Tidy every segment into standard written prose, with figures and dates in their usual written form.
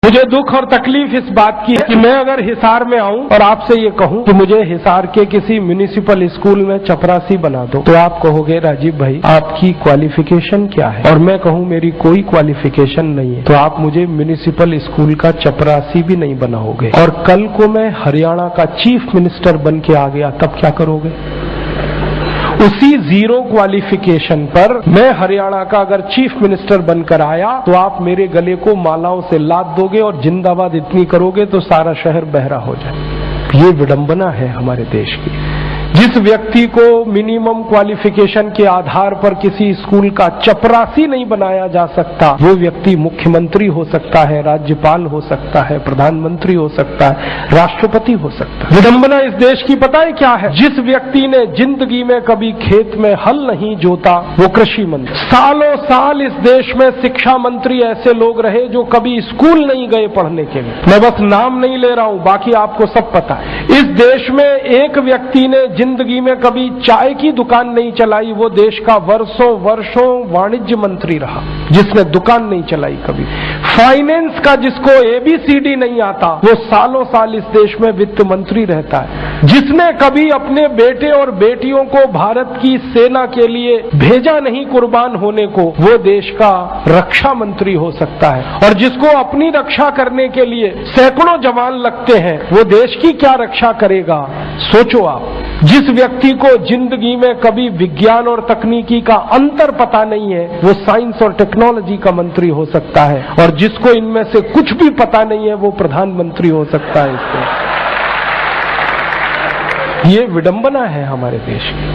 मुझे दुख और तकलीफ इस बात की है कि मैं अगर हिसार में आऊं और आपसे ये कहूं कि मुझे हिसार के किसी म्युनिसिपल स्कूल में चपरासी बना दो, तो आप कहोगे राजीव भाई आपकी क्वालिफिकेशन क्या है, और मैं कहूं मेरी कोई क्वालिफिकेशन नहीं है, तो आप मुझे म्युनिसिपल स्कूल का चपरासी भी नहीं बनाओगे। और कल को मैं हरियाणा का चीफ मिनिस्टर बन के आ गया, तब क्या करोगे? उसी जीरो क्वालिफिकेशन पर मैं हरियाणा का अगर चीफ मिनिस्टर बनकर आया तो आप मेरे गले को मालाओं से लाद दोगे और जिंदाबाद इतनी करोगे तो सारा शहर बहरा हो जाए। ये विडंबना है हमारे देश की। जिस व्यक्ति को मिनिमम क्वालिफिकेशन के आधार पर किसी स्कूल का चपरासी नहीं बनाया जा सकता, वो व्यक्ति मुख्यमंत्री हो सकता है, राज्यपाल हो सकता है, प्रधानमंत्री हो सकता है, राष्ट्रपति हो सकता है। विडंबना इस देश की पता है क्या है? जिस व्यक्ति ने जिंदगी में कभी खेत में हल नहीं जोता वो कृषि मंत्री। सालों साल इस देश में शिक्षा मंत्री ऐसे लोग रहे जो कभी स्कूल नहीं गए पढ़ने के लिए। मैं बस नाम नहीं ले रहा हूं, बाकी आपको सब पता है। इस देश में एक व्यक्ति ने जिंदगी में कभी चाय की दुकान नहीं चलाई, वो देश का वर्षों वर्षों वाणिज्य मंत्री रहा जिसने दुकान नहीं चलाई कभी। फाइनेंस का जिसको ABCD नहीं आता वो सालों साल इस देश में वित्त मंत्री रहता है। जिसने कभी अपने बेटे और बेटियों को भारत की सेना के लिए भेजा नहीं कुर्बान होने को, वो देश का रक्षा मंत्री हो सकता है। और जिसको अपनी रक्षा करने के लिए सैकड़ों जवान लगते हैं वो देश की क्या रक्षा करेगा? सोचो आप। जिस व्यक्ति को जिंदगी में कभी विज्ञान और तकनीकी का अंतर पता नहीं है वो साइंस और टेक्नोलॉजी का मंत्री हो सकता है, और जिसको इनमें से कुछ भी पता नहीं है वो प्रधानमंत्री हो सकता है। इससे ये विडंबना है हमारे देश की।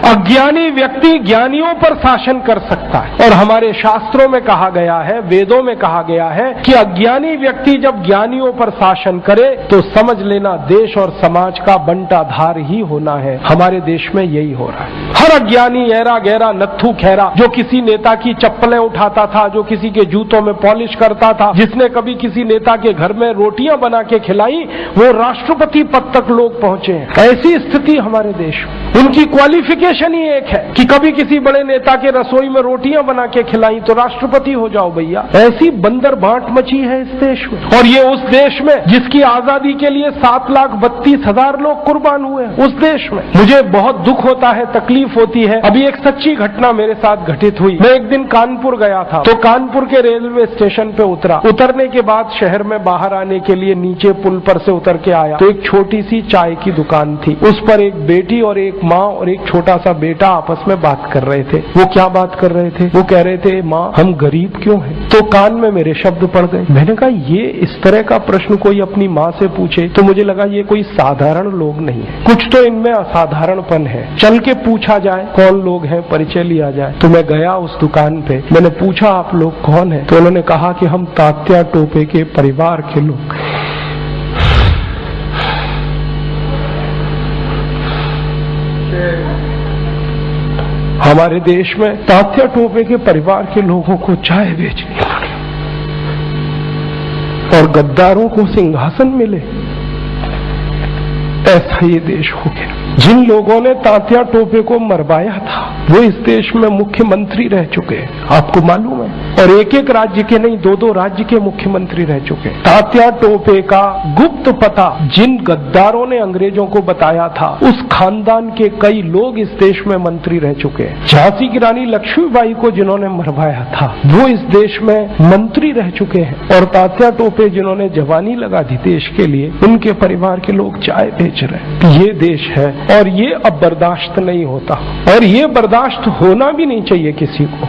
अज्ञानी व्यक्ति ज्ञानियों पर शासन कर सकता है, और हमारे शास्त्रों में कहा गया है, वेदों में कहा गया है कि अज्ञानी व्यक्ति जब ज्ञानियों पर शासन करे तो समझ लेना देश और समाज का बंटाधार ही होना है। हमारे देश में यही हो रहा है। हर अज्ञानी ऐरा गहरा नत्थू खैरा जो किसी नेता की चप्पलें उठाता था, जो किसी के जूतों में पॉलिश करता था, जिसने कभी किसी नेता के घर में रोटियां बना के खिलाई, वो राष्ट्रपति पद तक लोग पहुंचे हैं। ऐसी स्थिति हमारे देश में। उनकी क्वालिफिकेशन ही एक है कि कभी किसी बड़े नेता के रसोई में रोटियां बना के खिलाई तो राष्ट्रपति हो जाओ भैया। ऐसी बंदर बांट मची है इस देश में। और ये उस देश में जिसकी आजादी के लिए 7,32,000 लोग कुर्बान हुए हैं, उस देश में। मुझे बहुत दुख होता है, तकलीफ होती है। अभी एक सच्ची घटना मेरे साथ घटित हुई। मैं एक दिन कानपुर गया था, तो कानपुर के रेलवे स्टेशन पे उतरा। उतरने के बाद शहर में बाहर आने के लिए नीचे पुल पर से उतर के आया तो एक छोटी सी चाय की दुकान थी। उस पर एक बेटी और एक माँ और एक छोटा सा बेटा आपस में बात कर रहे थे। वो क्या बात कर रहे थे? वो कह रहे थे माँ हम गरीब क्यों हैं? तो कान में मेरे शब्द पड़ गए। मैंने कहा ये इस तरह का प्रश्न कोई अपनी माँ से पूछे तो मुझे लगा ये कोई साधारण लोग नहीं है, कुछ तो इनमें असाधारणपन है। चल के पूछा जाए कौन लोग हैं, परिचय लिया जाए। तो मैं गया उस दुकान पे, मैंने पूछा आप लोग कौन है? तो उन्होंने कहा कि हम तात्या टोपे के परिवार के लोग। हमारे देश में तात्या टोपे के परिवार के लोगों को चाय बेचनी पड़ी और गद्दारों को सिंहासन मिले। ऐसा ये देश हो गया। जिन लोगों ने तात्या टोपे को मरवाया था वो इस देश में मुख्यमंत्री रह चुके हैं, आपको मालूम है। और एक एक राज्य के नहीं, 2-2 राज्य के मुख्यमंत्री रह चुके हैं। तात्या टोपे का गुप्त पता जिन गद्दारों ने अंग्रेजों को बताया था, उस खानदान के कई लोग इस देश में मंत्री रह चुके हैं। झांसी की रानी लक्ष्मीबाई को जिन्होंने मरवाया था वो इस देश में मंत्री रह चुके हैं। और तात्या टोपे जिन्होंने जवानी लगा दी देश के लिए, उनके परिवार के लोग चाय बेच रहे हैं। ये देश है और ये अब बर्दाश्त नहीं होता, और ये बर्दाश्त होना भी नहीं चाहिए किसी को।